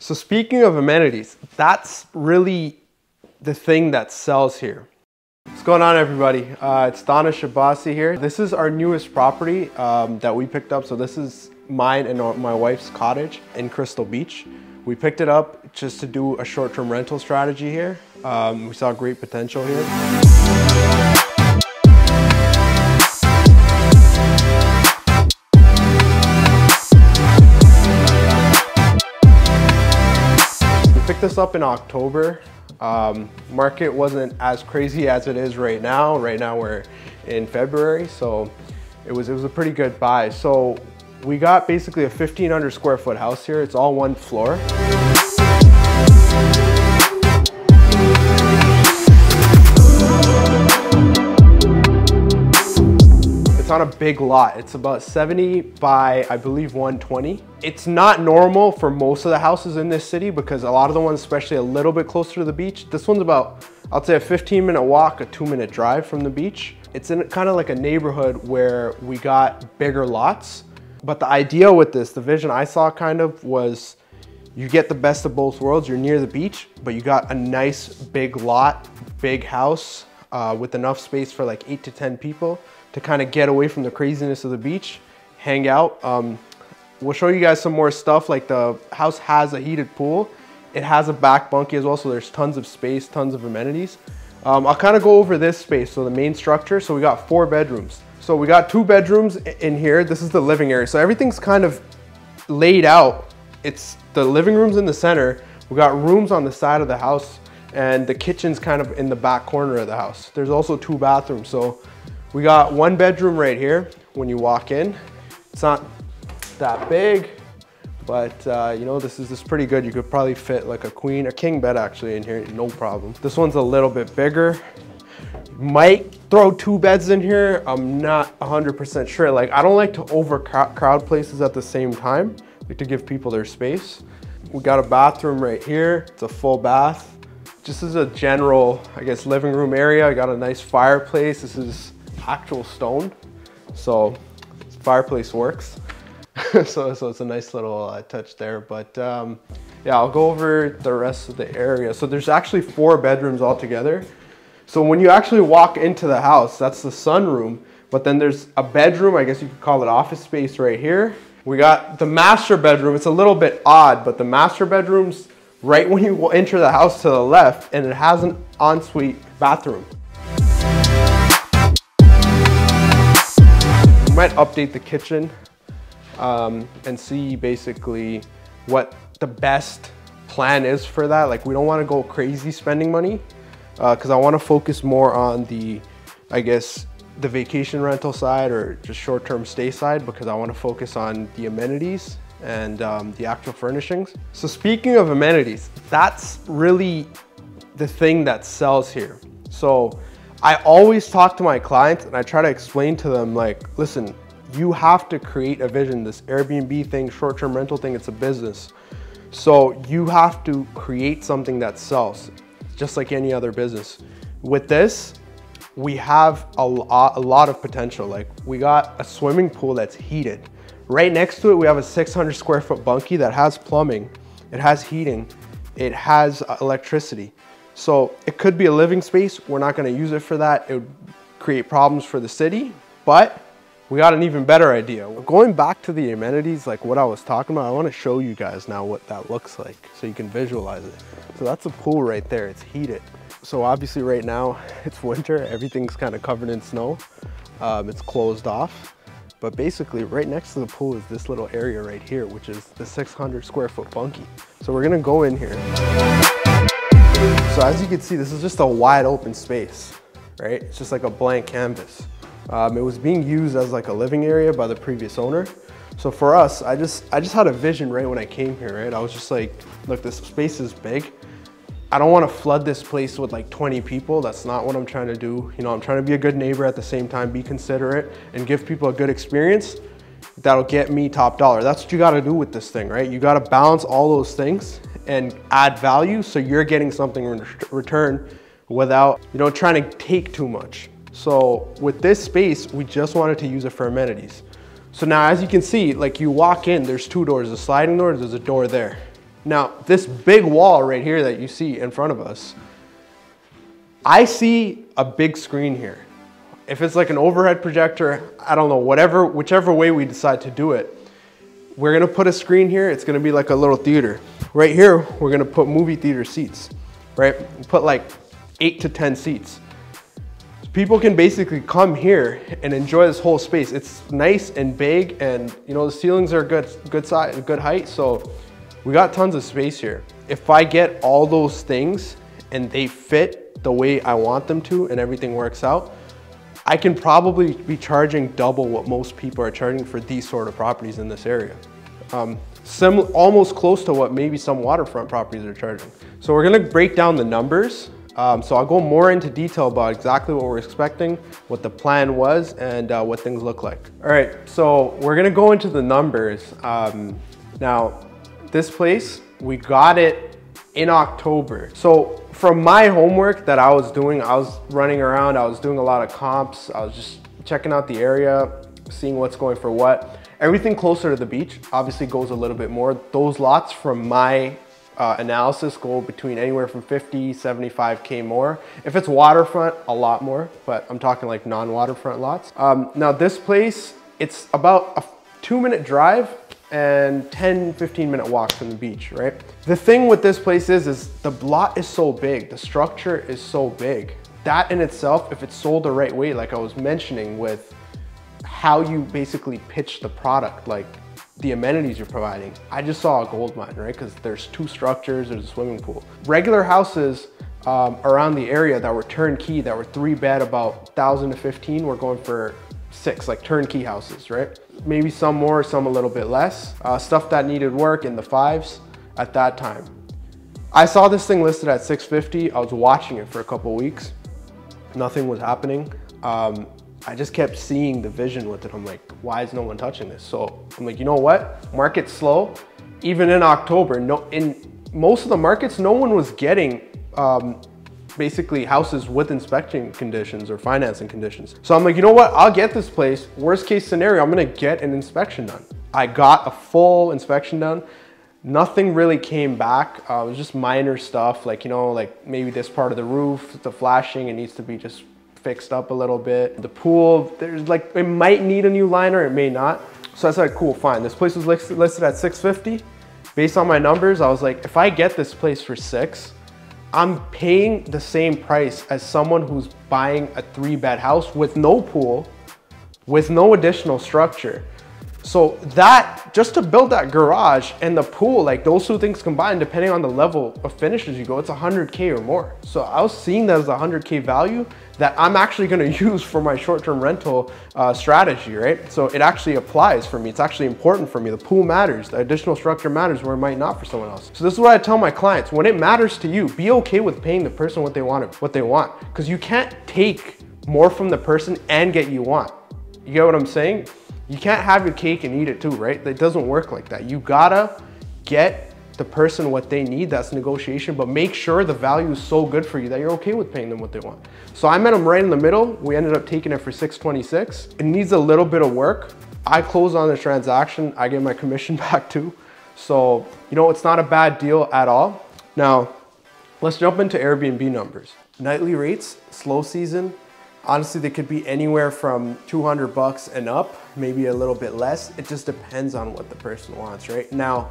So speaking of amenities, that's really the thing that sells here. What's going on, everybody? It's DanishRLT here. This is our newest property that we picked up. So this is mine and my wife's cottage in Crystal Beach. We picked it up just to do a short-term rental strategy here. We saw great potential here. Picked this up in October. Market wasn't as crazy as it is right now. Right now we're in February, so it was a pretty good buy. So we got basically a 1,500 square foot house here. It's all one floor. It's on a big lot. It's about 70 by, I believe, 120. It's not normal for most of the houses in this city because a lot of the ones, especially a little bit closer to the beach, this one's about, I'd say, a 15-minute walk, a 2-minute drive from the beach. It's in kind of like a neighborhood where we got bigger lots. But the idea with this, the vision I saw kind of was you get the best of both worlds. You're near the beach, but you got a nice big lot, big house with enough space for like 8 to 10 people to kind of get away from the craziness of the beach, hang out. We'll show you guys some more stuff. Like the house has a heated pool. It has a back bunkie as well, so there's tons of space, tons of amenities. I'll kind of go over this space, so the main structure. So we got 4 bedrooms. So we got 2 bedrooms in here. This is the living area. So everything's kind of laid out. It's the living room's in the center. We got rooms on the side of the house, and the kitchen's kind of in the back corner of the house. There's also 2 bathrooms. So we got 1 bedroom right here when you walk in. It's not that big, but you know, this is pretty good. You could probably fit like a king bed actually in here, no problem. This one's a little bit bigger. Might throw 2 beds in here. I'm not 100% sure. Like, I don't like to overcrowd places at the same time. I like to give people their space. We got a bathroom right here. It's a full bath. Just as a general, I guess, living room area. I got a nice fireplace. This is actual stone, so fireplace works. so it's a nice little touch there. But yeah, I'll go over the rest of the area. So there's actually 4 bedrooms altogether. So when you actually walk into the house, that's the sunroom, but then there's a bedroom, I guess you could call it office space right here. We got the master bedroom. It's a little bit odd, but the master bedroom's right when you enter the house to the left, and it has an ensuite bathroom. We might update the kitchen and see basically what the best plan is for that. Like, we don't want to go crazy spending money because I want to focus more on the, I guess, the vacation rental side or just short-term stay side, because I want to focus on the amenities and the actual furnishings. So speaking of amenities, that's really the thing that sells here. So I always talk to my clients and I try to explain to them, like, listen, you have to create a vision. This Airbnb thing, short-term rental thing, it's a business. So you have to create something that sells, just like any other business. With this, we have a lot of potential. Like, we got a swimming pool that's heated. Right next to it, we have a 600 square foot bunkie that has plumbing, it has heating, it has electricity. So it could be a living space. We're not gonna use it for that. It would create problems for the city, but we got an even better idea. Going back to the amenities, like what I was talking about, I wanna show you guys now what that looks like so you can visualize it. So that's a pool right there, it's heated. So obviously right now it's winter, everything's kind of covered in snow. It's closed off. But basically right next to the pool is this little area right here, which is the 600 square foot bunkie. So we're gonna go in here. So as you can see, this is just a wide open space, right? It's just like a blank canvas. It was being used as like a living area by the previous owner. So for us, I just had a vision right when I came here, right? I was just like, look, this space is big. I don't want to flood this place with like 20 people. That's not what I'm trying to do. You know, I'm trying to be a good neighbor at the same time, be considerate, and give people a good experience that'll get me top dollar. That's what you got to do with this thing, right? You got to balance all those things and add value so you're getting something in return without, you know, trying to take too much. So with this space, we just wanted to use it for amenities. So now, as you can see, like, you walk in, there's 2 doors, a sliding door, there's a door there. Now, this big wall right here that you see in front of us, I see a big screen here. If it's like an overhead projector, I don't know, whichever way we decide to do it, we're gonna put a screen here. It's gonna be like a little theater. Right here, we're gonna put movie theater seats, right? Put like 8 to 10 seats. So people can basically come here and enjoy this whole space. It's nice and big, and you know, the ceilings are good size, good height, so we got tons of space here. If I get all those things and they fit the way I want them to and everything works out, I can probably be charging double what most people are charging for these sort of properties in this area. Almost close to what maybe some waterfront properties are charging. So we're gonna break down the numbers. So I'll go more into detail about exactly what we're expecting, what the plan was, and what things look like. All right, so we're gonna go into the numbers. Now, this place, we got it in October. So from my homework that I was doing, I was running around, I was doing a lot of comps, I was just checking out the area, seeing what's going for what. Everything closer to the beach obviously goes a little bit more. Those lots from my analysis go between anywhere from 50, 75K more. If it's waterfront, a lot more, but I'm talking like non-waterfront lots. Now this place, it's about a 2-minute drive and 10, 15-minute walk from the beach, right? The thing with this place is the lot is so big, the structure is so big. That in itself, if it's sold the right way, like I was mentioning with how you basically pitch the product, like the amenities you're providing, I just saw a gold mine, right? Because there's 2 structures, there's a swimming pool. Regular houses around the area that were turnkey, that were 3-bed, about 1,000 to 15, we're going for 6, like turnkey houses, right? Maybe some more, some a little bit less. Stuff that needed work in the 5s at that time. I saw this thing listed at 650. I was watching it for a couple weeks. Nothing was happening. I just kept seeing the vision with it. I'm like, why is no one touching this? So I'm like, you know what? Market's slow. Even in October, in most of the markets, no one was getting basically houses with inspection conditions or financing conditions. So I'm like, you know what? I'll get this place. Worst case scenario, I'm gonna get an inspection done. I got a full inspection done. Nothing really came back. It was just minor stuff, like, you know, like maybe this part of the roof, the flashing, it needs to be just fixed up a little bit. The pool, there's like, it might need a new liner, it may not. So I said, cool, fine. This place was listed at 650. Based on my numbers, I was like, if I get this place for 6, I'm paying the same price as someone who's buying a 3-bed house with no pool, with no additional structure. So that, just to build that garage and the pool, like those 2 things combined, depending on the level of finishes you go, it's 100K or more. So I was seeing that as a 100K value that I'm actually gonna use for my short-term rental strategy, right? So it actually applies for me. It's actually important for me. The pool matters, the additional structure matters where it might not for someone else. So this is what I tell my clients. When it matters to you, be okay with paying the person what they want, because you can't take more from the person and get you want. You get what I'm saying? You can't have your cake and eat it too, right? It doesn't work like that. You gotta get the person what they need. That's negotiation, but make sure the value is so good for you that you're okay with paying them what they want. So I met them right in the middle. We ended up taking it for 626. It needs a little bit of work. I closed on the transaction. I get my commission back too. So, you know, it's not a bad deal at all. Now, let's jump into Airbnb numbers. Nightly rates, slow season. Honestly, they could be anywhere from 200 bucks and up, maybe a little bit less. It just depends on what the person wants, right? Now,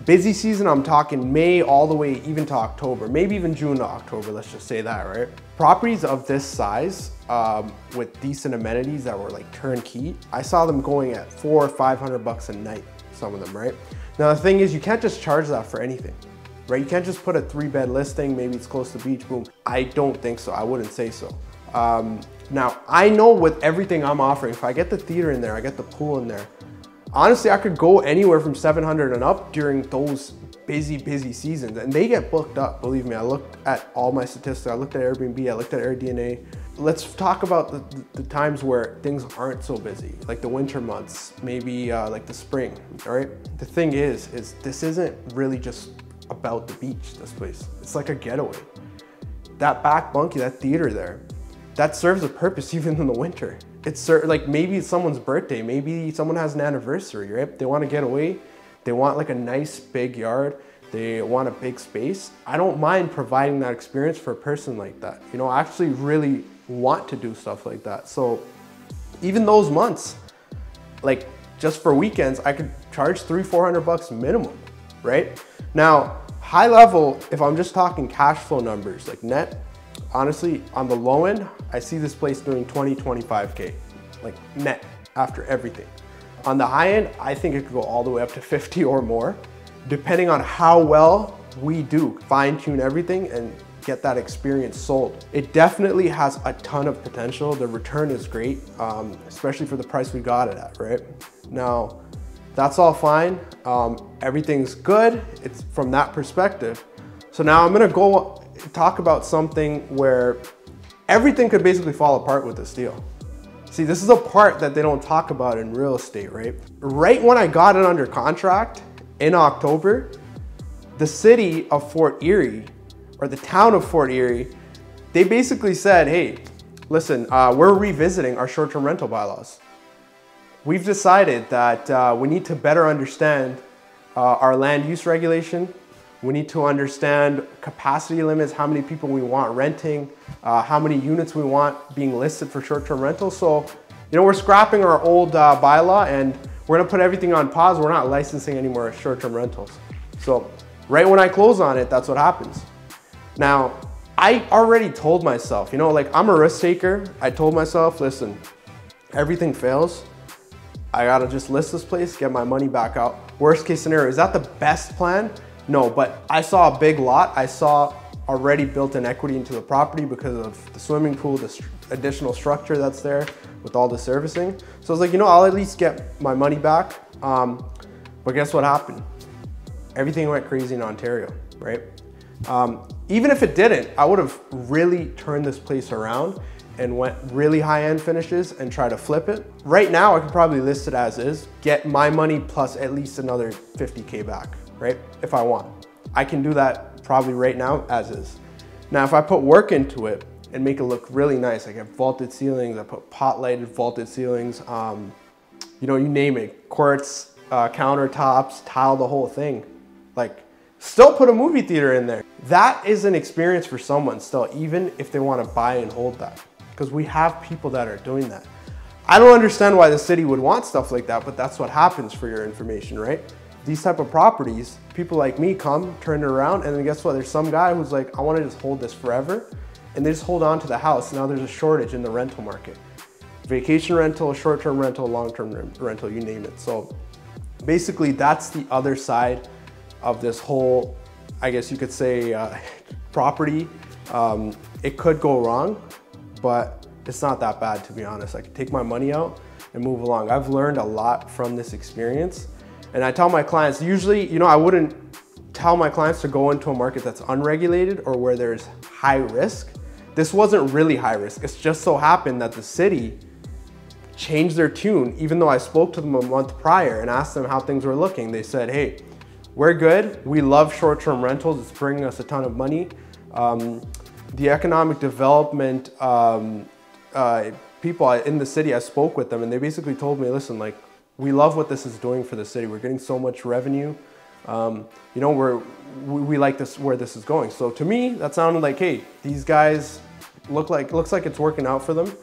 busy season, I'm talking May all the way even to October, maybe even June to October, let's just say that, right? Properties of this size with decent amenities that were like turnkey, I saw them going at 400 or 500 bucks a night, some of them, right? Now the thing is, you can't just charge that for anything, right? You can't just put a 3-bed listing, maybe it's close to the beach, boom. I don't think so, I wouldn't say so. Now, I know with everything I'm offering, if I get the theater in there, I get the pool in there, honestly, I could go anywhere from 700 and up during those busy seasons, and they get booked up, believe me. I looked at all my statistics, I looked at Airbnb, I looked at AirBNB. Let's talk about the times where things aren't so busy, like the winter months, maybe like the spring, all right? The thing is this isn't really just about the beach, this place. It's like a getaway. That back bunkie, that theater there, that serves a purpose even in the winter. It's like maybe it's someone's birthday, maybe someone has an anniversary, right? They want to get away, they want like a nice big yard. they want a big space, I don't mind providing that experience for a person like that. You know, I actually really want to do stuff like that. So even those months, like just for weekends, I could charge $300-400 minimum, right? Now, high level, if I'm just talking cash flow numbers, like net, honestly, on the low end, I see this place doing 20-25K, like net after everything. On the high end, I think it could go all the way up to 50 or more, depending on how well we do fine tune everything and get that experience sold. It definitely has a ton of potential. The return is great, especially for the price we got it at, right? Now, that's all fine. Everything's good. It's from that perspective. So now I'm gonna go talk about something where everything could basically fall apart with this deal. See, this is a part that they don't talk about in real estate, right? Right when I got it under contract in October, the city of Fort Erie, or the town of Fort Erie, they basically said, hey, listen, we're revisiting our short-term rental bylaws. We've decided that we need to better understand our land use regulation. We need to understand capacity limits, how many people we want renting, how many units we want being listed for short-term rentals. So, you know, we're scrapping our old bylaw and we're gonna put everything on pause. We're not licensing any more short-term rentals. So right when I close on it, that's what happens. Now, I already told myself, you know, like I'm a risk taker. I told myself, listen, everything fails. I gotta just list this place, get my money back out. Worst case scenario, is that the best plan? No, but I saw a big lot. I saw already built-in equity into the property because of the swimming pool, the additional structure that's there with all the servicing. So I was like, you know, I'll at least get my money back. But guess what happened? Everything went crazy in Ontario, right? Even if it didn't, I would have really turned this place around and went really high-end finishes and try to flip it. Right now, I could probably list it as is, get my money plus at least another 50K back, right? If I want. I can do that probably right now as is. Now, if I put work into it and make it look really nice, I get vaulted ceilings, I put pot lighted vaulted ceilings, you know, you name it, quartz, countertops, tile the whole thing. Like, still put a movie theater in there. That is an experience for someone still, even if they want to buy and hold that. Because we have people that are doing that. I don't understand why the city would want stuff like that, but that's what happens for your information, right? These type of properties, people like me come, turn it around, and then guess what? There's some guy who's like, I want to just hold this forever. And they just hold on to the house. Now there's a shortage in the rental market. Vacation rental, short-term rental, long-term rental, you name it. So basically that's the other side of this whole, I guess you could say, property. It could go wrong, but it's not that bad, to be honest. I could take my money out and move along. I've learned a lot from this experience. And I tell my clients, usually, you know, I wouldn't tell my clients to go into a market that's unregulated or where there's high risk. This wasn't really high risk. It's just so happened that the city changed their tune. Even though I spoke to them a month prior and asked them how things were looking, they said, hey, we're good. We love short-term rentals. It's bringing us a ton of money. The economic development people in the city, I spoke with them and they basically told me, listen, like, we love what this is doing for the city. We're getting so much revenue. You know, we like this, where this is going. So to me, that sounded like, hey, these guys looks like it's working out for them.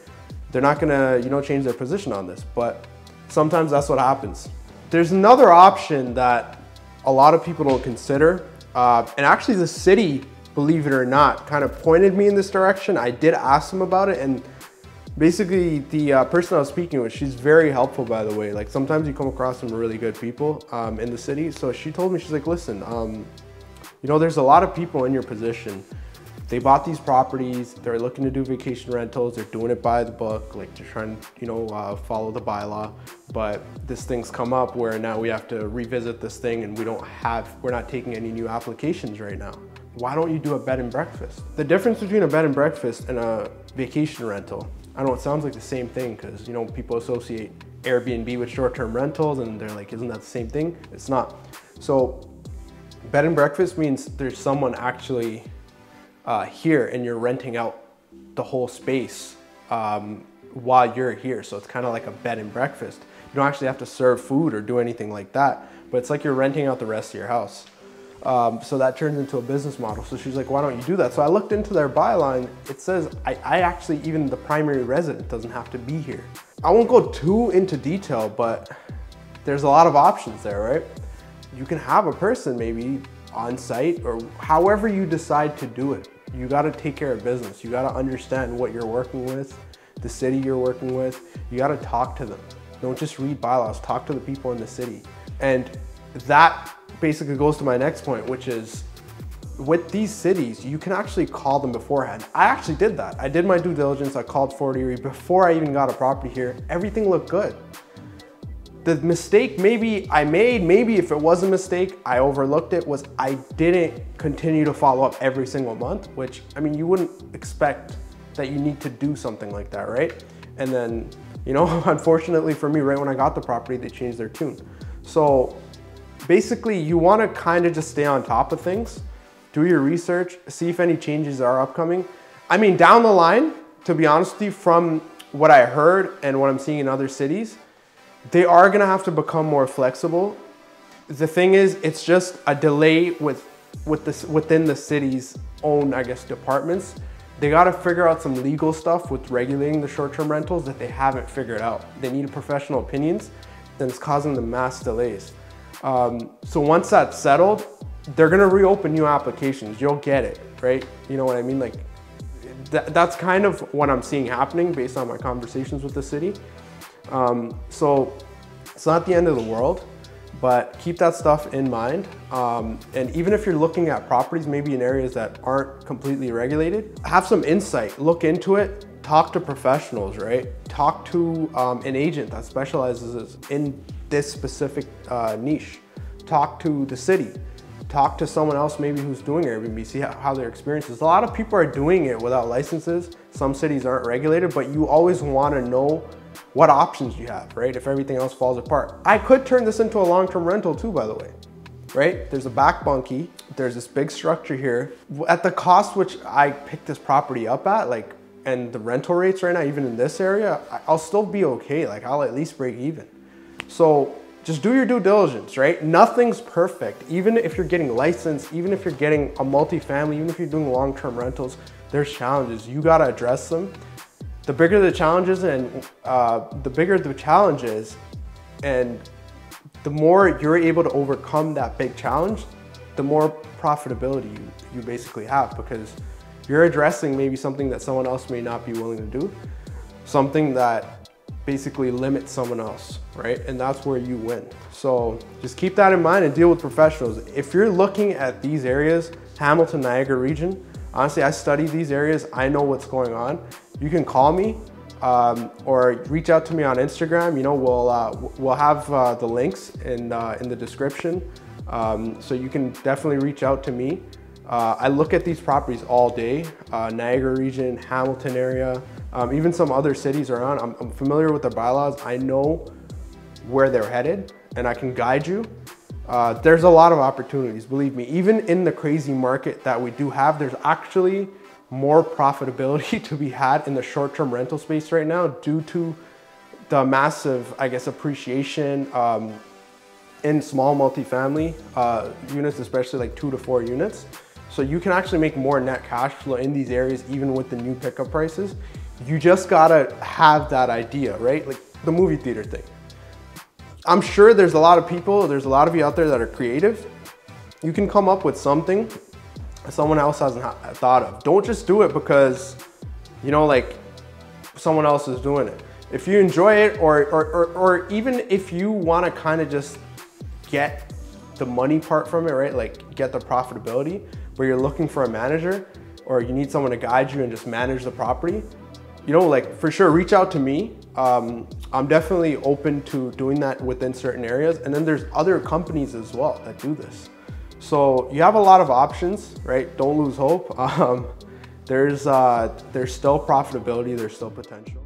They're not gonna, you know, change their position on this, but sometimes that's what happens. There's another option that a lot of people don't consider. And actually the city, believe it or not, kind of pointed me in this direction. I did ask them about it, and basically the person I was speaking with, she's very helpful, by the way. Like sometimes you come across some really good people in the city. So she told me, she's like, listen, you know, there's a lot of people in your position. They bought these properties, they're looking to do vacation rentals, they're doing it by the book, like they're trying to, you know, follow the bylaw, but this thing's come up where now we have to revisit this thing and we're not taking any new applications right now. Why don't you do a bed and breakfast? The difference between a bed and breakfast and a vacation rental, I know it sounds like the same thing because, you know, people associate AirBNB with short-term rentals and they're like, isn't that the same thing? It's not. So bed and breakfast means there's someone actually here and you're renting out the whole space while you're here. So it's kind of like a bed and breakfast. You don't actually have to serve food or do anything like that, but it's like you're renting out the rest of your house. So that turns into a business model. So she's like, why don't you do that? So I looked into their bylaw and it says I actually, even the primary resident doesn't have to be here. I won't go too into detail, but there's a lot of options there, right? You can have a person maybe on site or however you decide to do it. You got to take care of business. You got to understand what you're working with, the city you're working with. You got to talk to them. Don't just read bylaws, talk to the people in the city. And that basically goes to my next point, which is with these cities, you can actually call them beforehand. I actually did that. I did my due diligence. I called Fort Erie before I even got a property here. Everything looked good. The mistake maybe I made, maybe if it was a mistake, I overlooked it, was I didn't continue to follow up every single month, which, I mean, you wouldn't expect that you need to do something like that, right? And then, you know, unfortunately for me, right when I got the property, they changed their tune. So basically you wanna kind of just stay on top of things, do your research, see if any changes are upcoming. I mean, down the line, to be honest with you, from what I heard and what I'm seeing in other cities, they are gonna have to become more flexible. The thing is, it's just a delay within the city's own, I guess, departments. They gotta figure out some legal stuff with regulating the short-term rentals that they haven't figured out. They need professional opinions, then it's causing them mass delays. So once that's settled, they're gonna reopen new applications. You'll get it, right? You know what I mean? Like, that's kind of what I'm seeing happening based on my conversations with the city. So it's not the end of the world, but keep that stuff in mind. And even if you're looking at properties, maybe in areas that aren't completely regulated, have some insight, look into it, talk to professionals, right? Talk to an agent that specializes in this specific niche. Talk to the city. Talk to someone else maybe who's doing AirBNB, see how their experience is. A lot of people are doing it without licenses. Some cities aren't regulated, but you always wanna know what options you have, right? If everything else falls apart. I could turn this into a long-term rental too, by the way, right? There's a back bunkie, there's this big structure here. At the cost which I picked this property up at, like, and the rental rates right now, even in this area, I'll still be okay. Like, I'll at least break even. So just do your due diligence, right? Nothing's perfect. Even if you're getting licensed, even if you're getting a multifamily, even if you're doing long-term rentals, there's challenges. You gotta address them. The bigger the challenges and the more you're able to overcome that big challenge, the more profitability you basically have, because you're addressing maybe something that someone else may not be willing to do, something that basically limits someone else, right? And that's where you win. So just keep that in mind and deal with professionals. If you're looking at these areas, Hamilton, Niagara region, honestly, I study these areas, I know what's going on. You can call me or reach out to me on Instagram. You know, we'll have the links in the description. So you can definitely reach out to me. I look at these properties all day, Niagara region, Hamilton area, even some other cities around. I'm familiar with the bylaws. I know where they're headed and I can guide you. There's a lot of opportunities, believe me. Even in the crazy market that we do have, there's actually more profitability to be had in the short-term rental space right now due to the massive, I guess, appreciation in small multifamily units, especially like 2 to 4 units. So you can actually make more net cash flow in these areas, even with the new pickup prices. You just gotta have that idea, right? Like the movie theater thing. I'm sure there's a lot of people, there's a lot of you out there that are creative. You can come up with something someone else hasn't thought of. Don't just do it because, you know, like someone else is doing it. If you enjoy it, or even if you want to kind of just get the money part from it, right? Like get the profitability, where you're looking for a manager or you need someone to guide you and just manage the property, you know, like for sure, reach out to me. I'm definitely open to doing that within certain areas. And then there's other companies as well that do this. So you have a lot of options, right? Don't lose hope. There's still profitability, there's still potential.